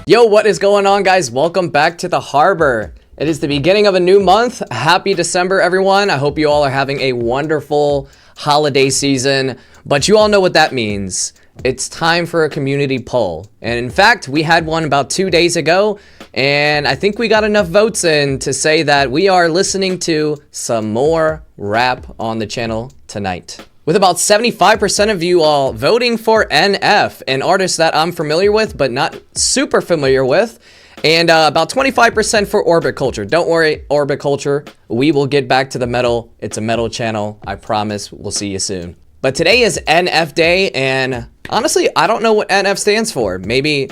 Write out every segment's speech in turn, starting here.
Yo, what is going on, guys? Welcome back to the harbor. It is the beginning of a new month. Happy December, everyone. I hope you all are having a wonderful holiday season, but you all know what that means. It's time for a community poll. And in fact, we had one about 2 days ago, and I think we got enough votes in to say that we are listening to some more rap on the channel tonight. With about 75% of you all voting for NF, an artist that I'm familiar with, but not super familiar with. And about 25% for Orbit Culture. Don't worry, Orbit Culture, we will get back to the metal. It's a metal channel, I promise. We'll see you soon. But today is NF Day, and honestly, I don't know what NF stands for. Maybe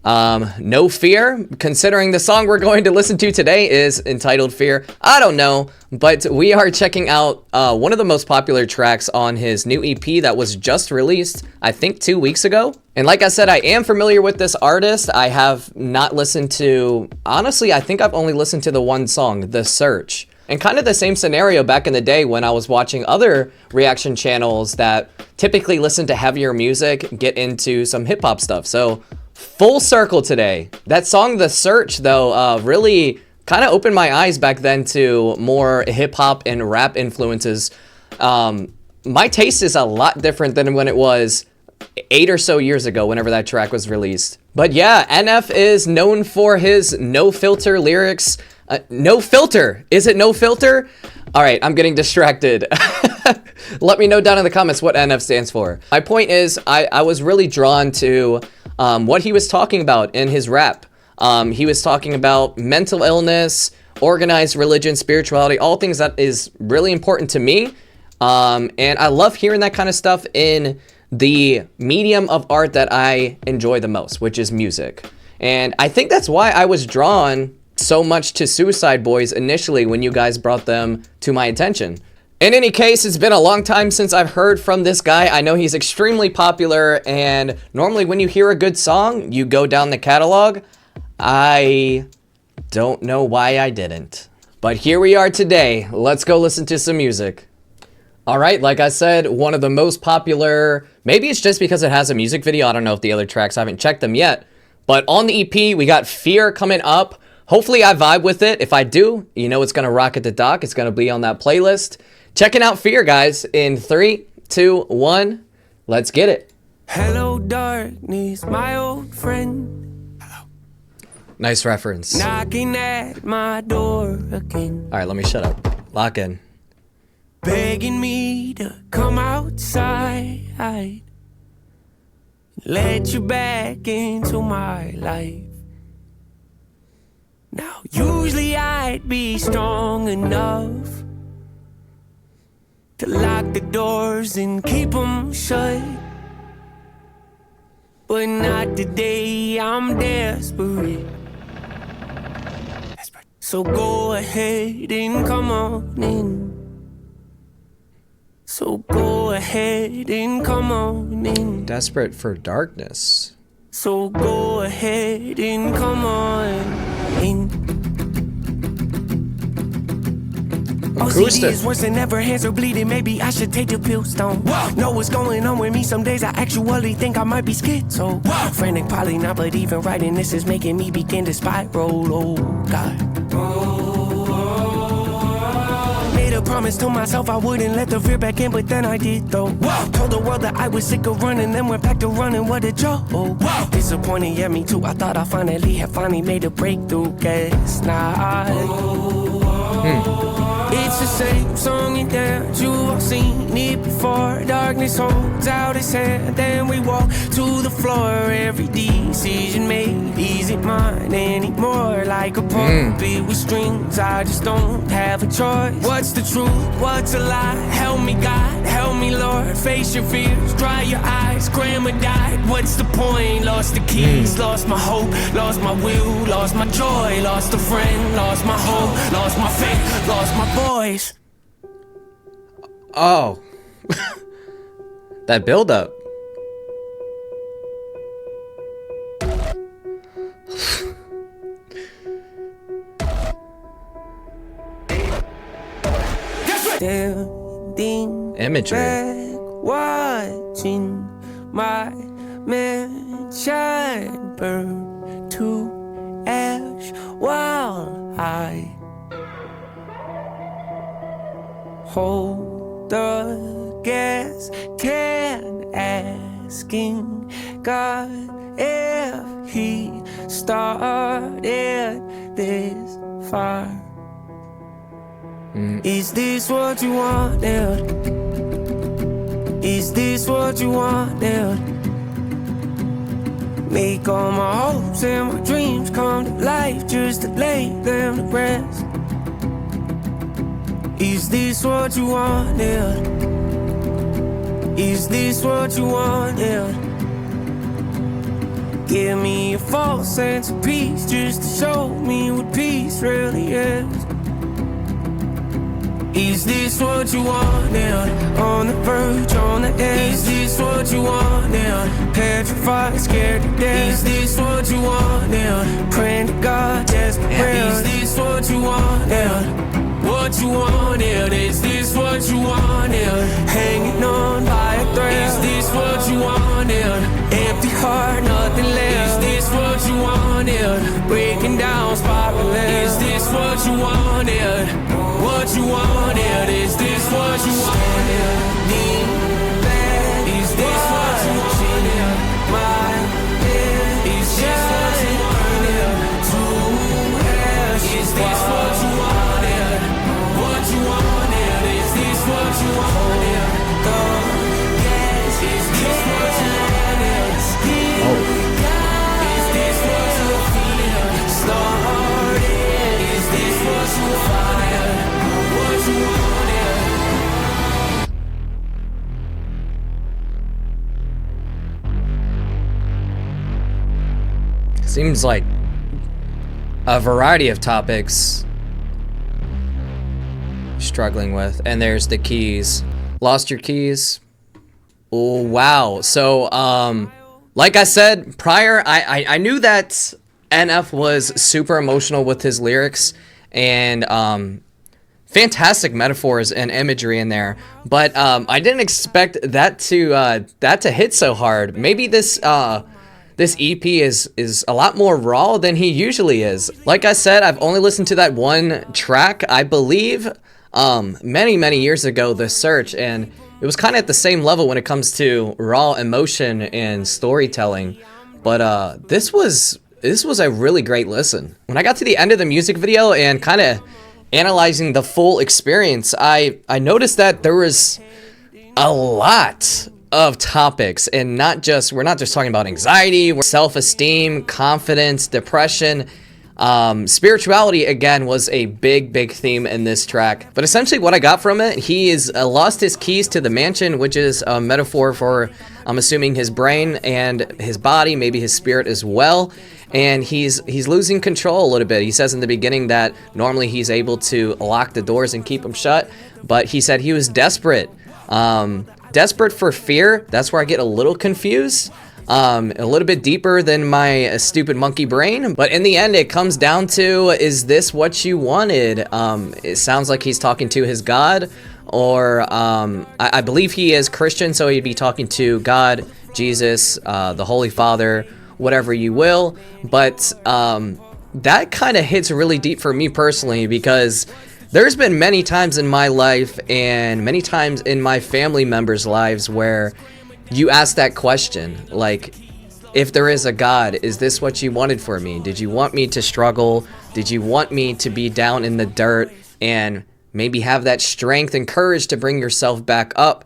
no fear, considering the song we're going to listen to today is entitled Fear. I don't know, but we are checking out one of the most popular tracks on his new EP that was just released, I think 2 weeks ago. And like I said, I am familiar with this artist. I have not listened to, honestly, I think I've only listened to the one song, The Search. And kind of the same scenario back in the day when I was watching other reaction channels that typically listen to heavier music, get into some hip hop stuff. So full circle today. That song, The Search, though, really kind of opened my eyes back then to more hip hop and rap influences. My taste is a lot different than when it was 8 or so years ago, whenever that track was released. But yeah, NF is known for his no filter lyrics. No filter. Is it no filter? All right, I'm getting distracted. Let me know down in the comments what NF stands for. My point is, I was really drawn to what he was talking about in his rap. He was talking about mental illness, organized religion, spirituality, all things that is really important to me. And I love hearing that kind of stuff in the medium of art that I enjoy the most, which is music. And I think that's why I was drawn so much to Suicide Boys initially when you guys brought them to my attention. In any case, it's been a long time since I've heard from this guy. I know he's extremely popular, and normally when you hear a good song, you go down the catalog. I don't know why I didn't. But here we are today. Let's go listen to some music. All right, like I said, one of the most popular, maybe it's just because it has a music video. I don't know if the other tracks, I haven't checked them yet. But on the EP, we got Fear coming up. Hopefully I vibe with it. If I do, you know it's going to rock at the dock. It's going to be on that playlist. Checking out Fear, guys, in 3, 2, 1. Let's get it. Hello, darkness, my old friend. Nice reference. Knocking at my door again. All right, let me shut up. Lock in. Begging me to come outside. Let you back into my life. Now, usually I'd be strong enough to lock the doors and keep them shut. But not today, I'm desperate. So go ahead and come on in. So go ahead and come on in. Desperate for darkness. So go ahead and come on in. OCD is worse than ever, hands are bleeding. Maybe I should take the pill stone. Know what's going on with me. Some days I actually think I might be schizo. Frantic, probably not, but even writing this is making me begin to spiral. Oh God. Made a promise to myself I wouldn't let the fear back in, but then I did though. Told the world that I was sick of running, then went back to running. What a joke. Disappointed, yeah, me too. I thought I finally made a breakthrough. Guess not. It's the same song and dance, you have seen it before. Darkness holds out its hand, then we walk to the floor. Every decision made isn't mine anymore. Like a puppet with strings, I just don't have a choice. What's the truth, what's a lie? Help me God, help me Lord. Face your fears, dry your eyes. Grandma died, what's the point? Lost the keys, lost my hope, lost my will, lost my joy, lost a friend, lost my hope, lost my faith, lost my boys. Oh. That build up. Imagery. Back, watching my mansion burn to to ash while I hold the gas can, asking God if he started this fire. Is this what you wanted? Is this what you wanted? Make all my hopes and my dreams come to life just to lay them to rest. Is this what you wanted? Is this what you wanted? Give me a false sense of peace just to show me what peace really is. Is this what you wanted? On the verge, on the edge. Is this what you wanted? Petrified, scared to death. Is this what you wanted? Praying to God, desperate. Is this what you wanted? What you wanted? Is this what you wanted? Hanging on by a thread. Is this what you wanted? Empty heart, nothing left. Is this what you wanted? Breaking down, spiraling. Is this what you wanted? What you wanted? Is this what you wanted? Need that? Is this what you wanted? My head. Is this what you wanted? To ask. Is this what you wanted? What you wanted? Is this what you wanted? The gas. Is this what you wanted? Is this what you feel? Started. Is this what you wanted? What you wanted? Seems like a variety of topics struggling with. And there's the keys. Lost your keys? Oh, wow. So, like I said prior, I knew that NF was super emotional with his lyrics and fantastic metaphors and imagery in there, but I didn't expect that to hit so hard. Maybe this EP is a lot more raw than he usually is. Like I said, I've only listened to that one track, I believe, many years ago, The Search, and it was kind of at the same level when it comes to raw emotion and storytelling. But this was a really great listen. When I got to the end of the music video and kind of analyzing the full experience, I noticed that there was a lot of topics, and we're not just talking about anxiety, self-esteem, confidence, depression. Spirituality again was a big theme in this track. But essentially what I got from it, he is lost his keys to the mansion, which is a metaphor for, I'm assuming, his brain and his body, maybe his spirit as well. And he's losing control a little bit. He says in the beginning that normally he's able to lock the doors and keep them shut, but he said he was desperate. Desperate for fear. That's where I get a little confused. A little bit deeper than my stupid monkey brain. But in the end, it comes down to, is this what you wanted? It sounds like he's talking to his God, or I believe he is Christian, so he'd be talking to God, Jesus, the Holy Father, whatever you will. But that kind of hits really deep for me personally, because there's been many times in my life and many times in my family members' lives where you ask that question, like, if there is a God, is this what you wanted for me? Did you want me to struggle? Did you want me to be down in the dirt and maybe have that strength and courage to bring yourself back up?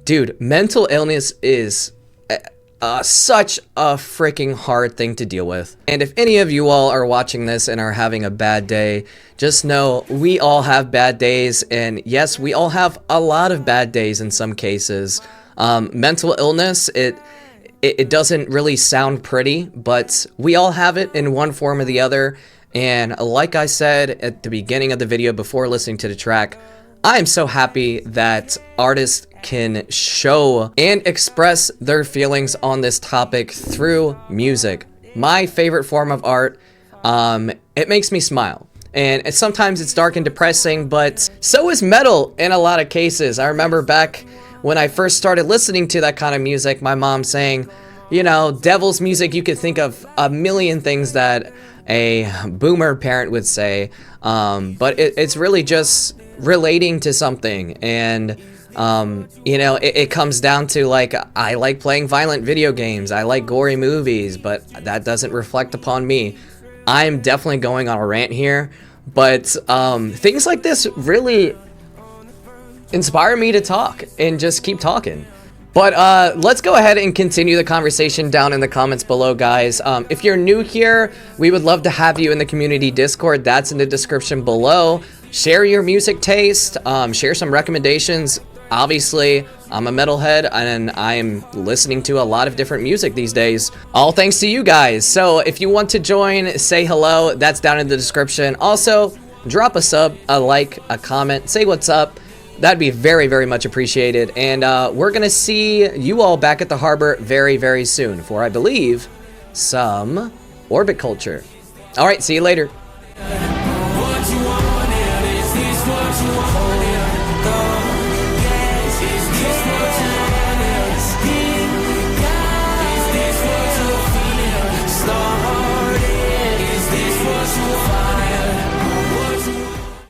Dude, mental illness is such a freaking hard thing to deal with. And if any of you all are watching this and are having a bad day, just know we all have bad days. And yes, we all have a lot of bad days in some cases. Mental illness, it doesn't really sound pretty, but we all have it in one form or the other. And like I said at the beginning of the video before listening to the track, I am so happy that artists can show and express their feelings on this topic through music. My favorite form of art. It makes me smile. And sometimes it's dark and depressing, but so is metal in a lot of cases. I remember back when I first started listening to that kind of music, my mom saying, you know, devil's music. You could think of a million things that a boomer parent would say, but it's really just relating to something. And you know, it comes down to, like, I like playing violent video games, I like gory movies, but that doesn't reflect upon me. I'm definitely going on a rant here, but things like this really inspire me to talk and just keep talking. But let's go ahead and continue the conversation down in the comments below, guys. If you're new here, we would love to have you in the community Discord. That's in the description below. Share your music taste, share some recommendations. Obviously, I'm a metalhead and I'm listening to a lot of different music these days, all thanks to you guys. So if you want to join, say hello, that's down in the description. Also, drop a sub, a like, a comment, say what's up. That'd be very, very much appreciated. And we're gonna see you all back at the harbor very, very soon for, I believe, some orbit culture. All right, see you later.